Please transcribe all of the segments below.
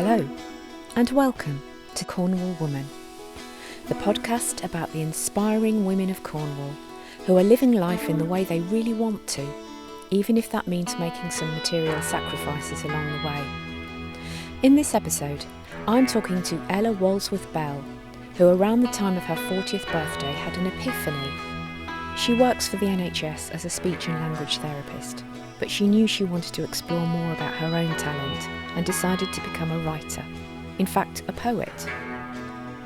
Hello, and welcome to Cornwall Woman, the podcast about the inspiring women of Cornwall who are living life in the way they really want to, even if that means making some material sacrifices along the way. In this episode, I'm talking to Ella Walsworth-Bell, who around the time of her 40th birthday had an epiphany. She works for the NHS as a speech and language therapist, but she knew she wanted to explore more about her own talent and decided to become a writer, in fact a poet.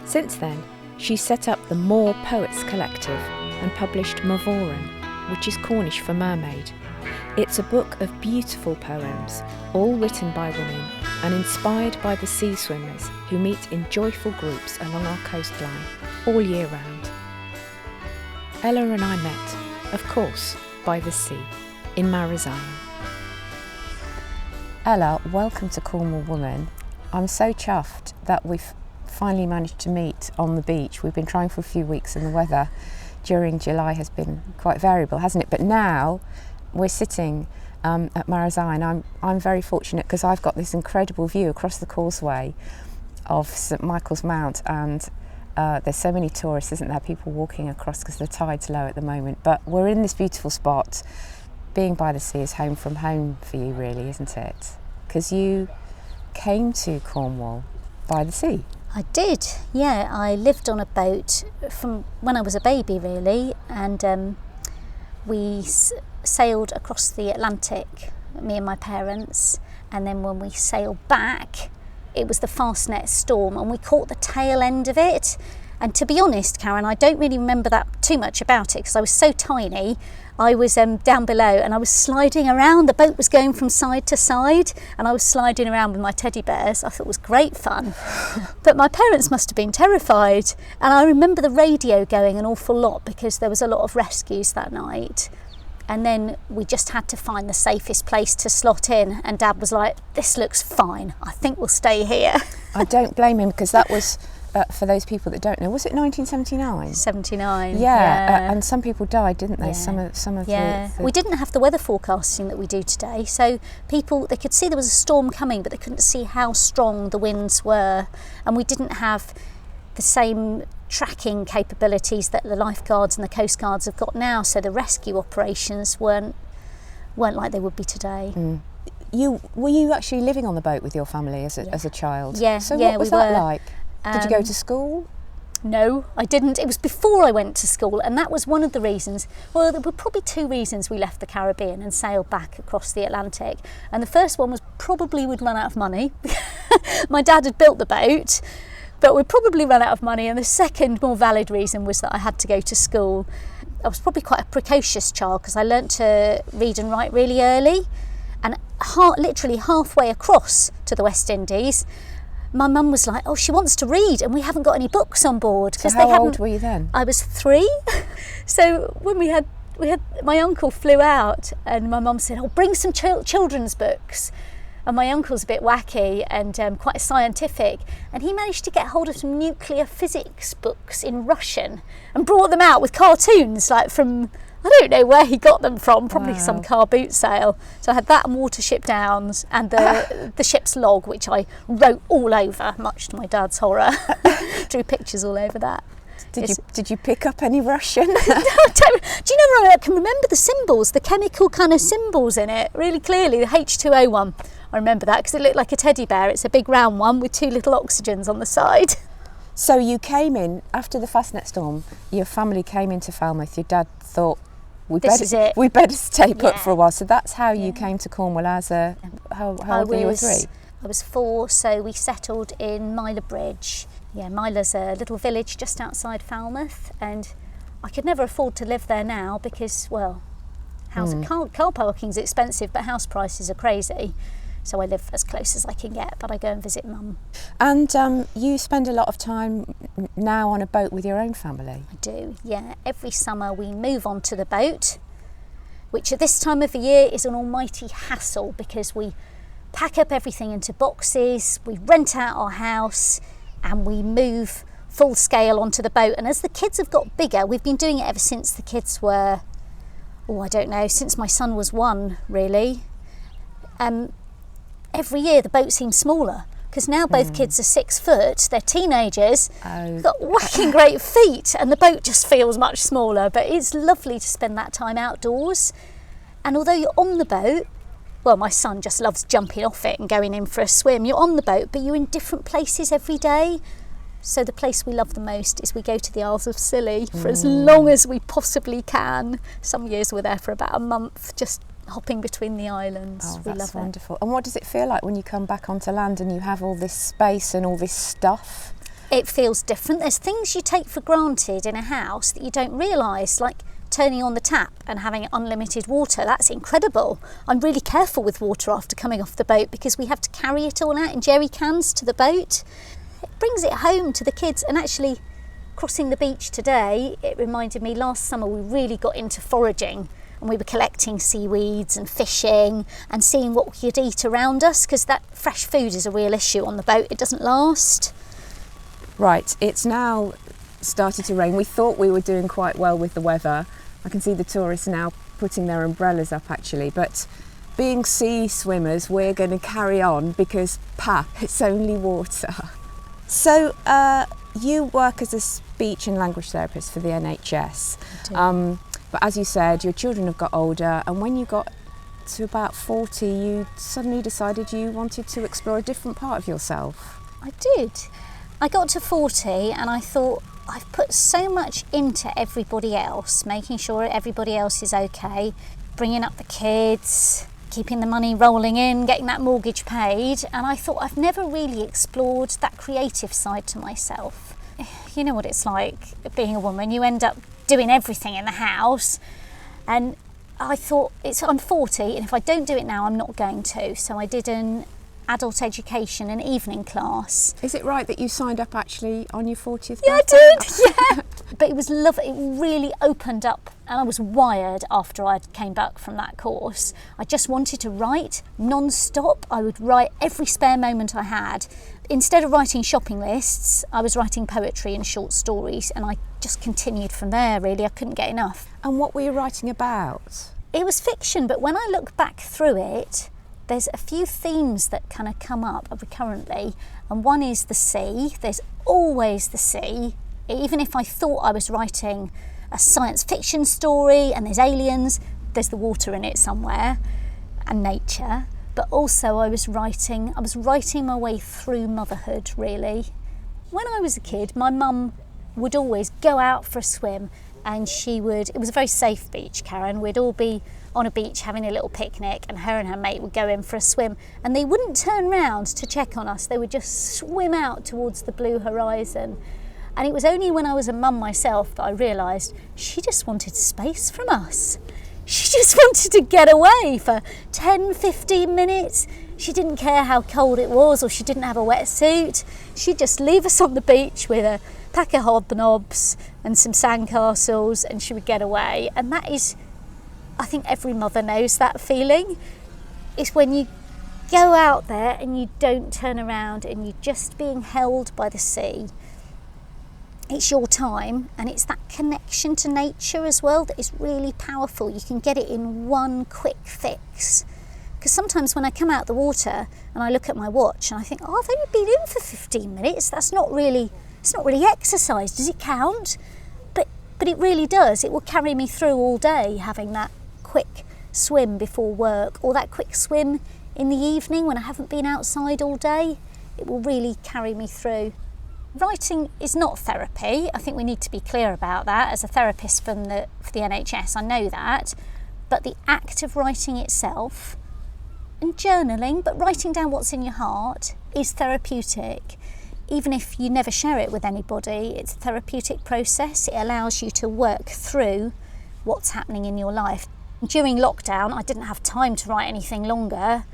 Since then, she set up the Mor Poets collective and published Morvoren, which is Cornish for mermaid. It's a book of beautiful poems, all written by women and inspired by the sea swimmers who meet in joyful groups along our coastline all year round. Ella and I met, of course, by the sea, in Morvoren. Ella, welcome to Cornwall Woman. I'm so chuffed that we've finally managed to meet on the beach. We've been trying for a few weeks and the weather during July has been quite variable, hasn't it? But now we're sitting at Morvoren. I'm very fortunate because I've got this incredible view across the causeway of St Michael's Mount, and there's so many tourists, isn't there? People walking across because the tide's low at the moment. But we're in this beautiful spot. Being by the sea is home from home for you, really, isn't it? Because you came to Cornwall by the sea. I did, yeah. I lived on a boat from when I was a baby, really, and we sailed across the Atlantic, me and my parents, and then when we sailed back, it was the Fastnet storm, and we caught the tail end of it. And to be honest, Karen, I don't really remember that too much about it because I was so tiny. I was down below and I was sliding around. The boat was going from side to side and I was sliding around with my teddy bears. I thought it was great fun. But my parents must have been terrified. And I remember the radio going an awful lot because there was a lot of rescues that night. And then we just had to find the safest place to slot in. And Dad was like, this looks fine. I think we'll stay here. I don't blame him because that was... for those people that don't know, was it 1979? 79. Yeah. And some people died, didn't they? Yeah. Some of yeah. the... We didn't have the weather forecasting that we do today, so people, they could see there was a storm coming, but they couldn't see how strong the winds were, and we didn't have the same tracking capabilities that the lifeguards and the coast guards have got now, so the rescue operations weren't like they would be today. Were you actually living on the boat with your family as a child? Yeah. So what was that like? Did you go to school? No, I didn't. It was before I went to school, and that was one of the reasons. Well, there were probably two reasons we left the Caribbean and sailed back across the Atlantic. And the first one was probably we'd run out of money. My dad had built the boat, but we'd probably run out of money. And the second, more valid reason was that I had to go to school. I was probably quite a precocious child because I learnt to read and write really early. And literally halfway across to the West Indies, my mum was like, oh, she wants to read and we haven't got any books on board. So how old were you then? I was 3. So when we had my uncle flew out and my mum said, oh, bring some children's books. And my uncle's a bit wacky and quite scientific, and he managed to get hold of some nuclear physics books in Russian and brought them out with cartoons, like from, I don't know where he got them from, probably some car boot sale. So I had that and Watership Downs and the ship's log, which I wrote all over, much to my dad's horror. Drew pictures all over that. Did you pick up any Russian? No, I don't. Do you know, I can remember the symbols, the chemical kind of symbols in it really clearly. The H2O one, I remember that because it looked like a teddy bear. It's a big round one with 2 little oxygens on the side. So you came in, after the Fastnet storm, your family came into Falmouth. Your dad thought, we better stay put for a while. So that's how you came to Cornwall as a... How old were you? Were 3? I was 4, so we settled in Myler Bridge. Yeah, Myler's a little village just outside Falmouth, and I could never afford to live there now because, well, car parking's expensive, but house prices are crazy. So I live as close as I can get, but I go and visit Mum. And you spend a lot of time now on a boat with your own family? I do, yeah. Every summer we move onto the boat, which at this time of the year is an almighty hassle because we pack up everything into boxes, we rent out our house, and we move full scale onto the boat. And as the kids have got bigger, we've been doing it ever since the kids were, I don't know, since my son was 1, really. Every year the boat seems smaller. because now both kids are 6 foot, they're teenagers, got whacking great feet, and the boat just feels much smaller, but it's lovely to spend that time outdoors. And although you're on the boat, well, my son just loves jumping off it and going in for a swim. You're on the boat, but you're in different places every day. So the place we love the most is we go to the Isles of Scilly for as long as we possibly can. Some years we're there for about a month, just hopping between the islands. Oh, we that's love wonderful. And what does it feel like when you come back onto land and you have all this space and all this stuff? It feels different. There's things you take for granted in a house that you don't realise, like turning on the tap and having unlimited water. That's incredible. I'm really careful with water after coming off the boat because we have to carry it all out in jerry cans to the boat. It brings it home to the kids. And actually, crossing the beach today, it reminded me last summer we really got into foraging, and we were collecting seaweeds and fishing and seeing what we could eat around us, because that fresh food is a real issue on the boat. It doesn't last. Right, it's now started to rain. We thought we were doing quite well with the weather. I can see the tourists now putting their umbrellas up actually, but being sea swimmers, we're going to carry on because pap, it's only water. So you work as a speech and language therapist for the NHS. But as you said, your children have got older, and when you got to about 40, you suddenly decided you wanted to explore a different part of yourself. I did. I got to 40 and I thought, I've put so much into everybody else, making sure everybody else is okay, bringing up the kids, keeping the money rolling in, getting that mortgage paid, and I thought I've never really explored that creative side to myself. You know what it's like being a woman, you end up doing everything in the house, and I thought I'm 40 and if I don't do it now I'm not going to. So I did an adult education and evening class. Is it right that you signed up actually on your 40th birthday? Yeah, I did, yeah. But it was lovely, it really opened up, and I was wired after I came back from that course. I just wanted to write non-stop. I would write every spare moment I had. Instead of writing shopping lists, I was writing poetry and short stories, and I just continued from there really. I couldn't get enough. And what were you writing about? It was fiction, but when I look back through it, there's a few themes that kind of come up recurrently, and one is the sea. There's always the sea. Even if I thought I was writing a science fiction story and there's aliens, there's the water in it somewhere, and nature. But also I was writing my way through motherhood really. When I was a kid, my mum would always go out for a swim, and it was a very safe beach, Karen. We'd all be on a beach having a little picnic, and her mate would go in for a swim, and they wouldn't turn round to check on us. They would just swim out towards the blue horizon. And it was only when I was a mum myself that I realised she just wanted space from us. She just wanted to get away for 10, 15 minutes. She didn't care how cold it was, or she didn't have a wetsuit. She'd just leave us on the beach with a pack of hobnobs and some sandcastles, and she would get away. And that is, I think every mother knows that feeling. It's when you go out there and you don't turn around and you're just being held by the sea. It's your time, and it's that connection to nature as well that is really powerful. You can get it in one quick fix. Because sometimes when I come out the water and I look at my watch and I think, oh, I've only been in for 15 minutes. It's not really exercise. Does it count? But it really does. It will carry me through all day, having that quick swim before work, or that quick swim in the evening when I haven't been outside all day. It will really carry me through. Writing is not therapy. I think we need to be clear about that. As a therapist for the NHS, I know that. But the act of writing itself, and journaling, but writing down what's in your heart, is therapeutic. Even if you never share it with anybody, it's a therapeutic process. It allows you to work through what's happening in your life. During lockdown, I didn't have time to write anything longer,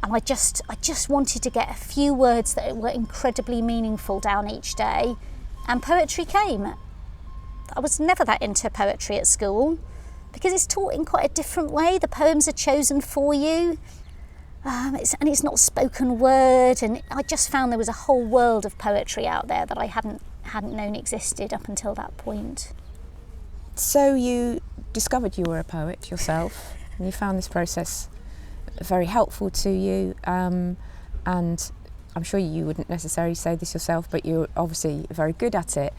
and I just wanted to get a few words that were incredibly meaningful down each day, and poetry came. I was never that into poetry at school because it's taught in quite a different way. The poems are chosen for you, and it's not spoken word, and I just found there was a whole world of poetry out there that I hadn't known existed up until that point. So you discovered you were a poet yourself, and you found this process very helpful to you, and I'm sure you wouldn't necessarily say this yourself, but you're obviously very good at it.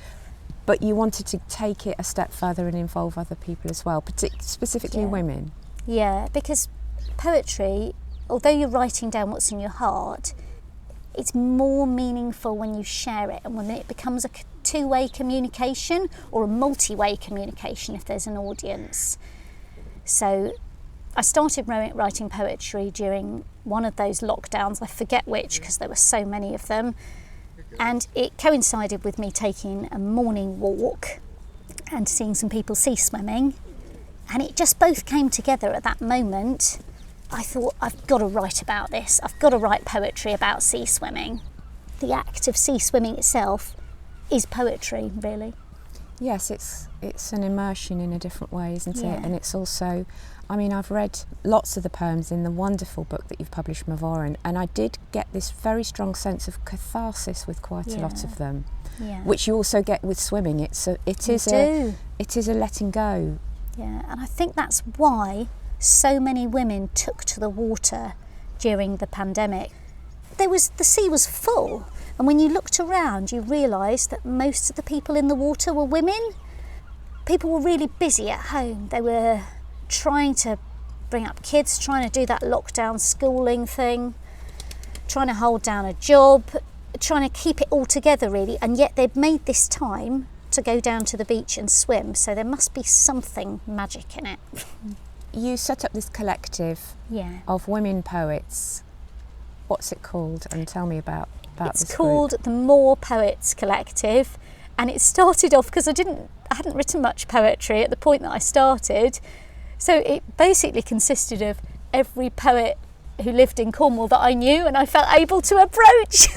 But you wanted to take it a step further and involve other people as well, specifically women. Yeah, because poetry, although you're writing down what's in your heart, it's more meaningful when you share it and when it becomes a two-way communication or a multi-way communication if there's an audience. So I started writing poetry during one of those lockdowns, I forget which because there were so many of them, and it coincided with me taking a morning walk and seeing some people sea swimming, and it just both came together at that moment. I thought, I've got to write about this. I've got to write poetry about sea swimming. The act of sea swimming itself is poetry, really. Yes, it's an immersion in a different way, isn't it? And it's also, I mean, I've read lots of the poems in the wonderful book that you've published, Morvoren, and I did get this very strong sense of catharsis with quite a lot of them, which you also get with swimming. It is a letting go. Yeah, and I think that's why so many women took to the water during the pandemic. The sea was full, and when you looked around you realised that most of the people in the water were women. People were really busy at home. They were trying to bring up kids, trying to do that lockdown schooling thing, trying to hold down a job, trying to keep it all together really, and yet they'd made this time to go down to the beach and swim, so there must be something magic in it. You set up this collective of women poets. What's it called? And tell me about this It's called group. the Mor Poets Collective, and it started off because I hadn't written much poetry at the point that I started, so it basically consisted of every poet who lived in Cornwall that I knew and I felt able to approach.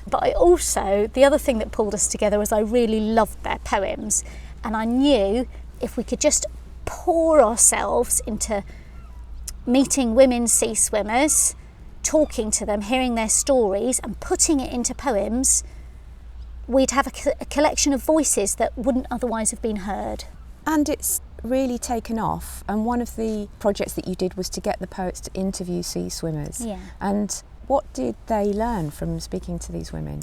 But the other thing that pulled us together was I really loved their poems, and I knew if we could just pour ourselves into meeting women sea swimmers, talking to them, hearing their stories and putting it into poems, we'd have a collection of voices that wouldn't otherwise have been heard. And it's really taken off, and one of the projects that you did was to get the poets to interview sea swimmers. And what did they learn from speaking to these women?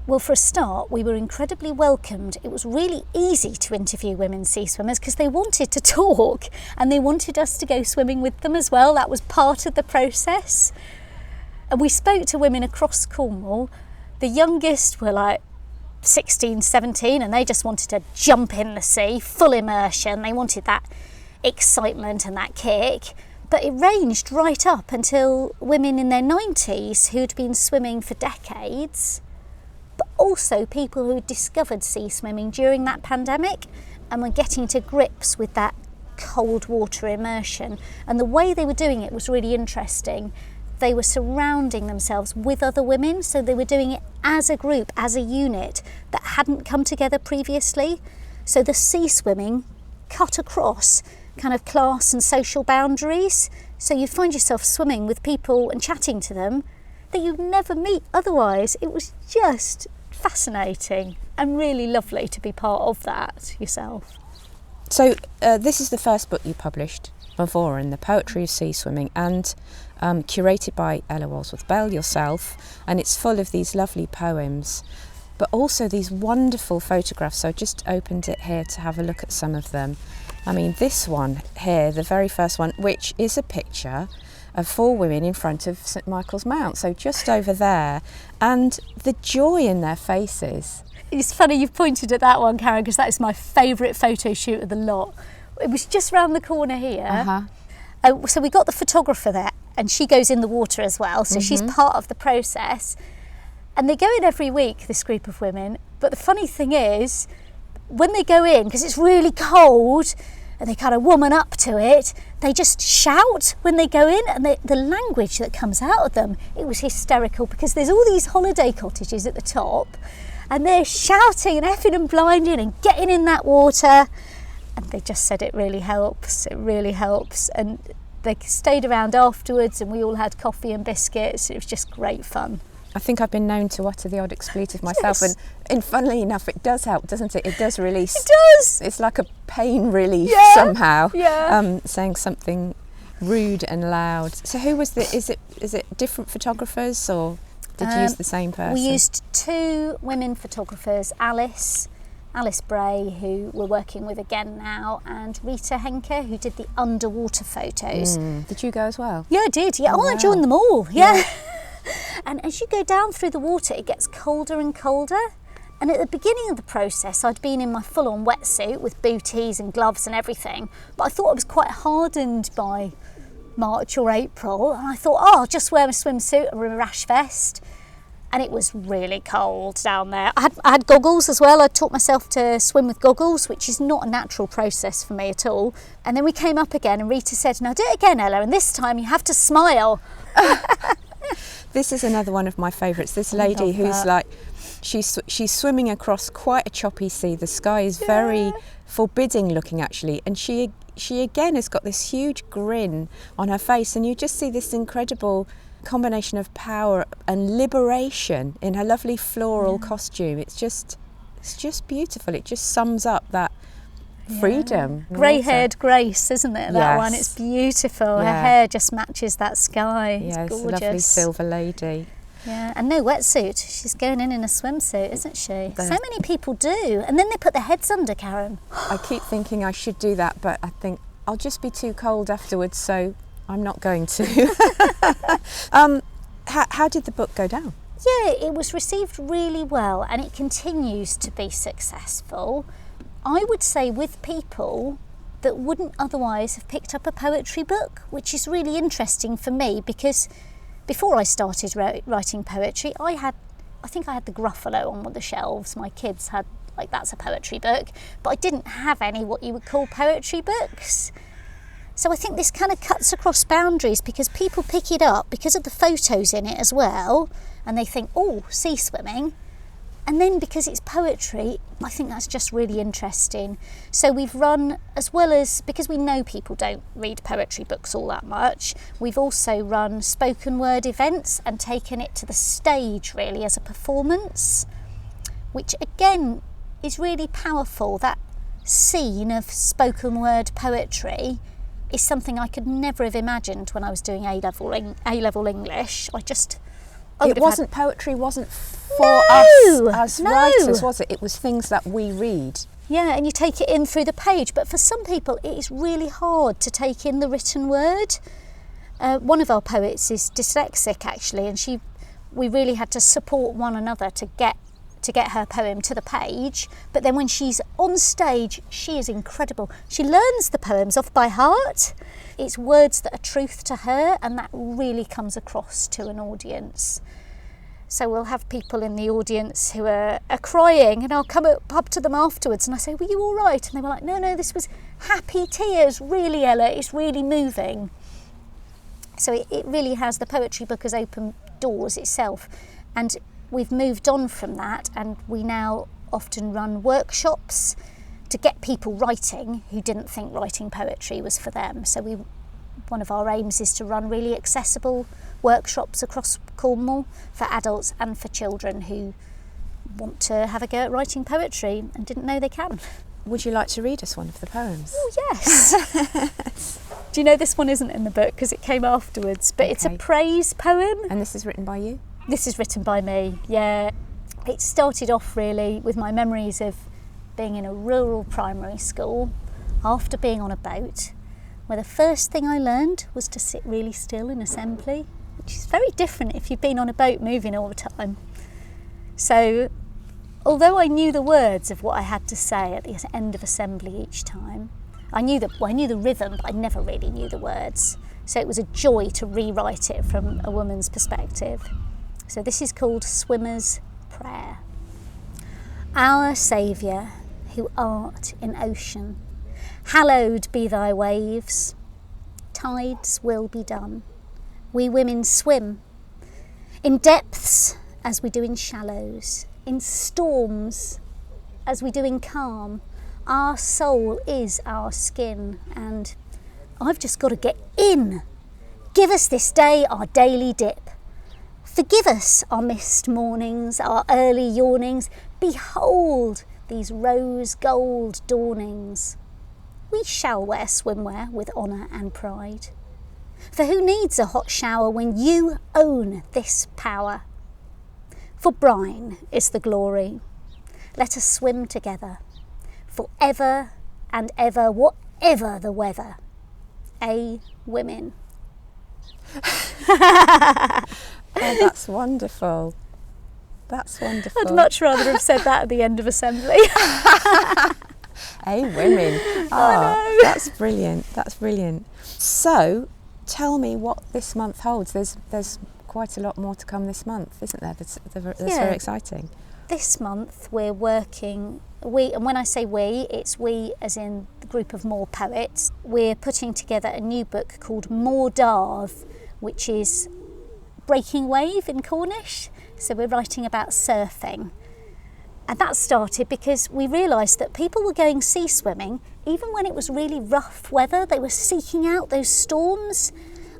Well, for a start, we were incredibly welcomed. It was really easy to interview women sea swimmers because they wanted to talk and they wanted us to go swimming with them as well. That was part of the process. And we spoke to women across Cornwall. The youngest were like 16, 17, and they just wanted to jump in the sea, full immersion. They wanted that excitement and that kick. But it ranged right up until women in their 90s who'd been swimming for decades, but also people who discovered sea swimming during that pandemic and were getting to grips with that cold water immersion. And the way they were doing it was really interesting. They were surrounding themselves with other women, so they were doing it as a group, as a unit that hadn't come together previously. So the sea swimming cut across kind of class and social boundaries, so you find yourself swimming with people and chatting to them that you'd never meet otherwise. It was just fascinating and really lovely to be part of that yourself. So this is the first book you published, Morvoren, The Poetry of Sea Swimming, and curated by Walsworth-Bell yourself, and it's full of these lovely poems, but also these wonderful photographs. So I just opened it here to have a look at some of them. I mean, this one here, the very first one, which is a picture of 4 women in front of St Michael's Mount, so just over there, and the joy in their faces. It's funny you've pointed at that one, Karen, because that is my favourite photo shoot of the lot. It was just round the corner here. So we got the photographer there, and she goes in the water as well, so she's part of the process. And they go in every week, this group of women, but the funny thing is, when they go in, because it's really cold and they kind of woman up to it, they just shout when they go in, and the language that comes out of them, it was hysterical, because there's all these holiday cottages at the top and they're shouting and effing and blinding and getting in that water, and they just said it really helps, and they stayed around afterwards and we all had coffee and biscuits. It was just great fun. I think I've been known to utter the odd expletive myself, and funnily enough, it does help, doesn't it? It does release. It does. It's like a pain relief somehow. Saying something rude and loud. So who was is it different photographers or Did you use the same person? We used 2 women photographers, Alice Bray, who we're working with again now, and Rita Henke, who did the underwater photos. Did you go as well? Yeah, I did. Yeah, I joined them all. Yeah. And as you go down through the water, it gets colder and colder. And at the beginning of the process, I'd been in my full-on wetsuit with booties and gloves and everything, but I thought I was quite hardened by March or April, and I thought, I'll just wear a swimsuit or a rash vest. And it was really cold down there. I had goggles as well. I taught myself to swim with goggles, which is not a natural process for me at all. And then we came up again, and Rita said, now do it again, Ella, and this time you have to smile. This is another one of my favourites. This lady who's like, she's swimming across quite a choppy sea. The sky is very forbidding looking, actually, and she again has got this huge grin on her face, and you just see this incredible combination of power and liberation in her lovely floral costume. It's just beautiful. It just sums up that freedom. Grey-haired Grace, isn't it? That one. It's beautiful. Her hair just matches that sky. It's gorgeous. It's a lovely silver lady. Yeah, and no wetsuit. She's going in a swimsuit, isn't she? So many people do, and then they put their heads under, Karen. I keep thinking I should do that, but I think I'll just be too cold afterwards, so I'm not going to. How did the book go down? Yeah, it was received really well, and it continues to be successful. I would say with people that wouldn't otherwise have picked up a poetry book, which is really interesting for me, because before I started writing poetry, I think I had the Gruffalo on the shelves. My kids had, like, that's a poetry book, but I didn't have any what you would call poetry books. So I think this kind of cuts across boundaries, because people pick it up because of the photos in it as well, and they think, oh, sea swimming. And then because it's poetry, I think that's just really interesting. So we've run, as well as, because we know people don't read poetry books all that much, we've also run spoken word events and taken it to the stage really as a performance, which again is really powerful. That scene of spoken word poetry is something I could never have imagined when I was doing A-level English. Poetry wasn't for us as writers, was it? It was things that we read. Yeah, and you take it in through the page, but for some people it is really hard to take in the written word. One of our poets is dyslexic, actually, and we really had to support one another to get her poem to the page. But then when she's on stage, she is incredible. She learns the poems off by heart. It's words that are truth to her, and that really comes across to an audience. So we'll have people in the audience who are crying, and I'll come up to them afterwards and I say, were you all right? And they were like, no, this was happy tears, really, Ella, it's really moving. So it really has, the poetry book has opened doors itself. And we've moved on from that, and we now often run workshops to get people writing who didn't think writing poetry was for them. So one of our aims is to run really accessible workshops across Cornwall for adults and for children who want to have a go at writing poetry and didn't know they can. Would you like to read us one of the poems? Oh, yes. Do you know this one isn't in the book because it came afterwards, but It's a praise poem. And this is written by you? This is written by me, yeah. It started off really with my memories of being in a rural primary school after being on a boat, where the first thing I learned was to sit really still in assembly, which is very different if you've been on a boat moving all the time. So although I knew the words of what I had to say at the end of assembly each time, I knew the rhythm, but I never really knew the words. So it was a joy to rewrite it from a woman's perspective. So this is called Swimmer's Prayer. Our Saviour, who art in ocean, hallowed be thy waves. Tides will be done. We women swim in depths as we do in shallows, in storms as we do in calm. Our soul is our skin, and I've just got to get in. Give us this day our daily dip. Forgive us our missed mornings, our early yawnings. Behold these rose gold dawnings. We shall wear swimwear with honour and pride. For who needs a hot shower when you own this power? For brine is the glory. Let us swim together, forever and ever, whatever the weather. Women. Oh, that's wonderful. That's wonderful. I'd much rather have said that at the end of assembly. Women. I know. That's brilliant. That's brilliant. So, tell me what this month holds. There's quite a lot more to come this month, isn't there? That's very exciting. This month we're working, and when I say we, it's we as in the group of Mor Poets. We're putting together a new book called Morvoren, which is breaking wave in Cornish. So we're writing about surfing. And that started because we realised that people were going sea swimming even when it was really rough weather. They were seeking out those storms,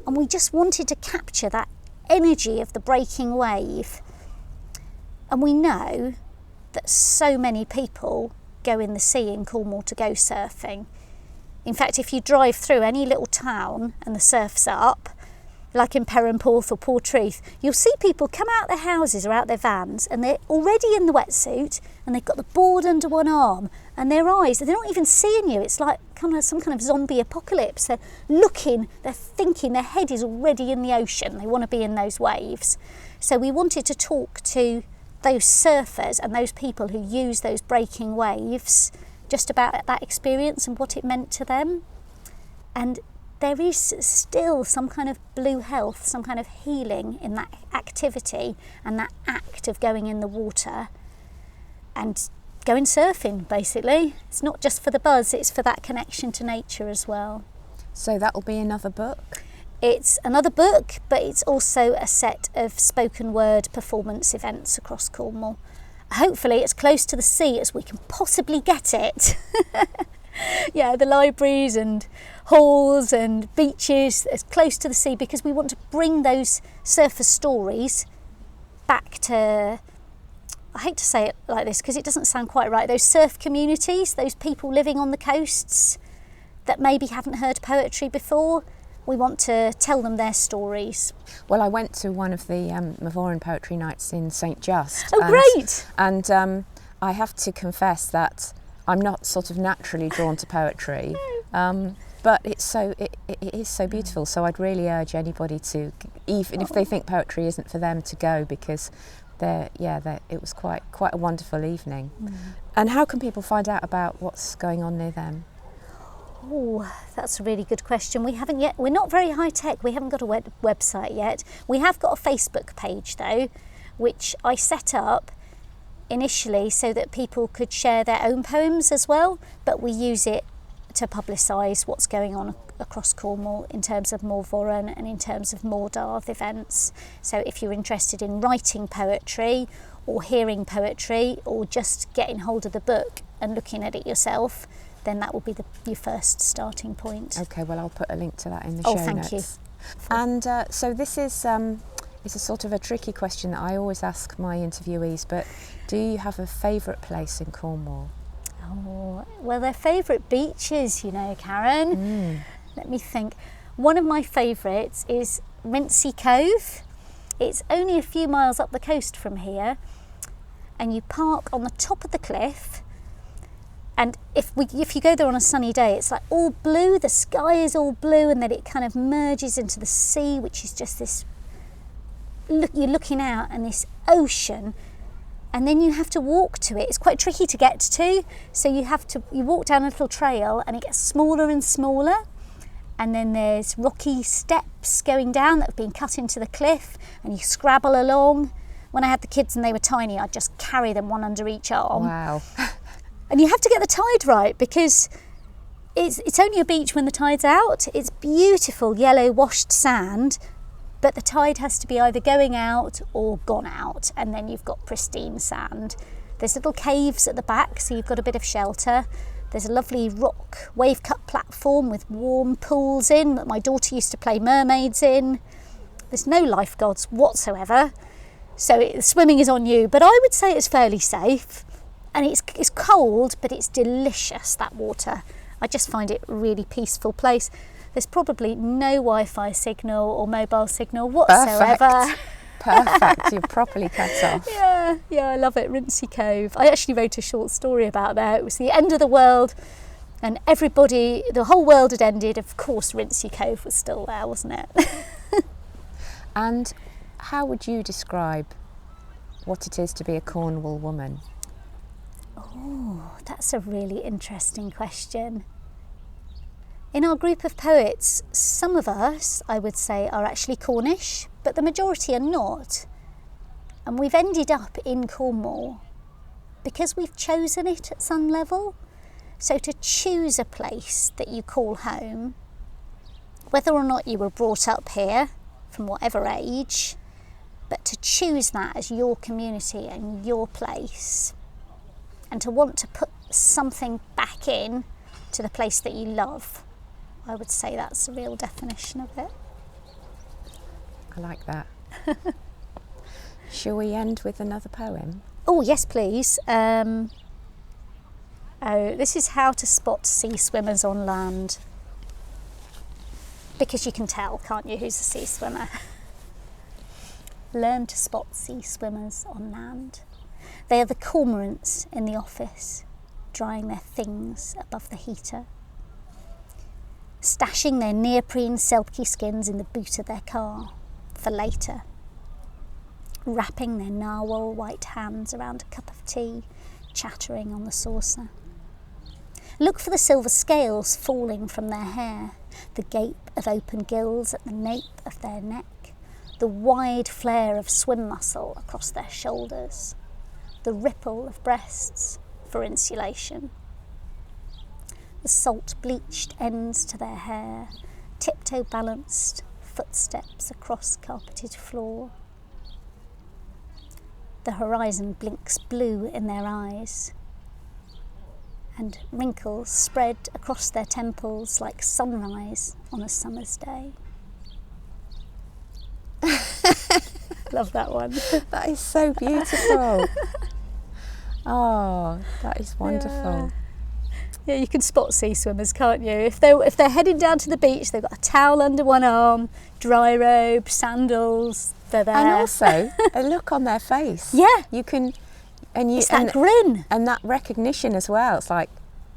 and we just wanted to capture that energy of the breaking wave. And we know that so many people go in the sea in Cornwall to go surfing. In fact, if you drive through any little town and the surf's up, like in Perranporth or Portreath, you'll see people come out their houses or out their vans, and they're already in the wetsuit, and they've got the board under one arm, and their eyes, they're not even seeing you. It's like some kind of zombie apocalypse. They're looking, they're thinking, their head is already in the ocean. They want to be in those waves. So we wanted to talk to those surfers and those people who use those breaking waves just about that experience and what it meant to them. And there is still some kind of blue health, some kind of healing in that activity and that act of going in the water and going surfing, basically. It's not just for the buzz, it's for that connection to nature as well. So that will be another book? It's another book, but it's also a set of spoken word performance events across Cornwall. Hopefully as close to the sea as we can possibly get it. Yeah, the libraries and halls and beaches as close to the sea, because we want to bring those surfer stories back to, I hate to say it like this because it doesn't sound quite right, those surf communities, those people living on the coasts that maybe haven't heard poetry before. We want to tell them their stories. Well, I went to one of the Morvoren poetry nights in St Just. Oh, great! And I have to confess that I'm not sort of naturally drawn to poetry, but it is so beautiful. So I'd really urge anybody to, even if they think poetry isn't for them, to go, because it was quite a wonderful evening. And how can people find out about what's going on near them? Oh, that's a really good question. We haven't yet. We're not very high tech. We haven't got a website yet. We have got a Facebook page though, which I set up initially so that people could share their own poems as well, but we use it to publicise what's going on across Cornwall in terms of Morvoren and in terms of Mordarth events. So if you're interested in writing poetry or hearing poetry or just getting hold of the book and looking at it yourself, then that will be your first starting point. Okay, well I'll put a link to that in the show notes. Oh, thank you. And so this is it's a sort of a tricky question that I always ask my interviewees, but do you have a favourite place in Cornwall? Oh, well, they're favourite beaches, you know, Karen. Let me think. One of my favourites is Rincey Cove. It's only a few miles up the coast from here, and you park on the top of the cliff. And if you go there on a sunny day, it's like all blue, the sky is all blue, and then it kind of merges into the sea, which is just this, you're looking out and this ocean, and then you have to walk to it. It's quite tricky to get to, so you walk down a little trail and it gets smaller and smaller, and then there's rocky steps going down that have been cut into the cliff, and you scrabble along. When I had the kids and they were tiny, I'd just carry them one under each arm. Wow. And you have to get the tide right, because it's only a beach when the tide's out. It's beautiful yellow washed sand, but the tide has to be either going out or gone out, and then you've got pristine sand. There's little caves at the back, so you've got a bit of shelter. There's a lovely rock wave cut platform with warm pools in that my daughter used to play mermaids in. There's no lifeguards whatsoever, so swimming is on you, but I would say it's fairly safe. And it's cold, but it's delicious, that water. I just find it a really peaceful place. There's probably no Wi-Fi signal or mobile signal whatsoever. Perfect. Perfect. You're properly cut off. Yeah, I love it. Rincey Cove. I actually wrote a short story about there. It was the end of the world and everybody, the whole world had ended. Of course, Rincey Cove was still there, wasn't it? And how would you describe what it is to be a Cornwall woman? Oh, that's a really interesting question. In our group of poets, some of us, I would say, are actually Cornish, but the majority are not. And we've ended up in Cornwall because we've chosen it at some level. So to choose a place that you call home, whether or not you were brought up here from whatever age, but to choose that as your community and your place, and to want to put something back in to the place that you love, I would say that's the real definition of it. I like that. Shall we end with another poem? Oh, yes, please. This is How to Spot Sea Swimmers on Land. Because you can tell, can't you, who's a sea swimmer? Learn to spot sea swimmers on land. They are the cormorants in the office, drying their things above the heater, stashing their neoprene selkie skins in the boot of their car for later, wrapping their narwhal white hands around a cup of tea, chattering on the saucer. Look for the silver scales falling from their hair, the gape of open gills at the nape of their neck, the wide flare of swim muscle across their shoulders, the ripple of breasts for insulation, the salt-bleached ends to their hair, tiptoe-balanced footsteps across carpeted floor. The horizon blinks blue in their eyes, and wrinkles spread across their temples like sunrise on a summer's day. Love that one. That is so beautiful. Oh, that is wonderful. Yeah, you can spot sea swimmers, can't you? If they're heading down to the beach, they've got a towel under one arm, dry robe, sandals. They're there. And also a look on their face. Yeah, You can, and you it's that grin. and that recognition as well. It's like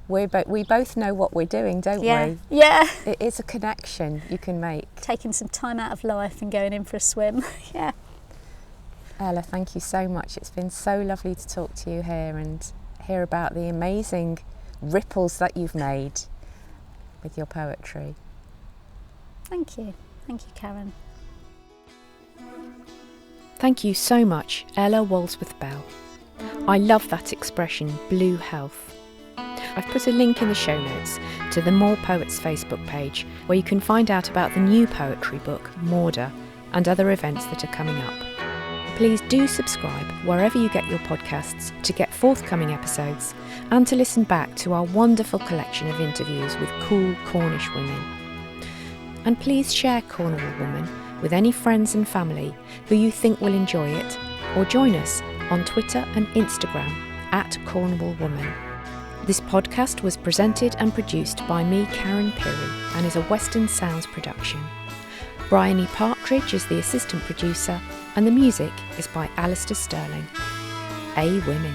we both know what we're doing, don't we? Yeah. It is a connection you can make. Taking some time out of life and going in for a swim. Yeah. Ella, thank you so much. It's been so lovely to talk to you here and hear about the amazing ripples that you've made with your poetry. Thank you, Karen. Thank you so much, Ella Walsworth-Bell. I love that expression, blue health. I've put a link in the show notes to the Mor Poets Facebook page where you can find out about the new poetry book, Morda, and other events that are coming up. Please do subscribe wherever you get your podcasts to get forthcoming episodes and to listen back to our wonderful collection of interviews with cool Cornish women. And please share Cornwall Woman with any friends and family who you think will enjoy it, or join us on Twitter and Instagram @Cornwall Woman. This podcast was presented and produced by me, Karen Pirry, and is a Western Sounds production. Bryony Partridge is the assistant producer, and the music is by Alistair Sterling. A Women.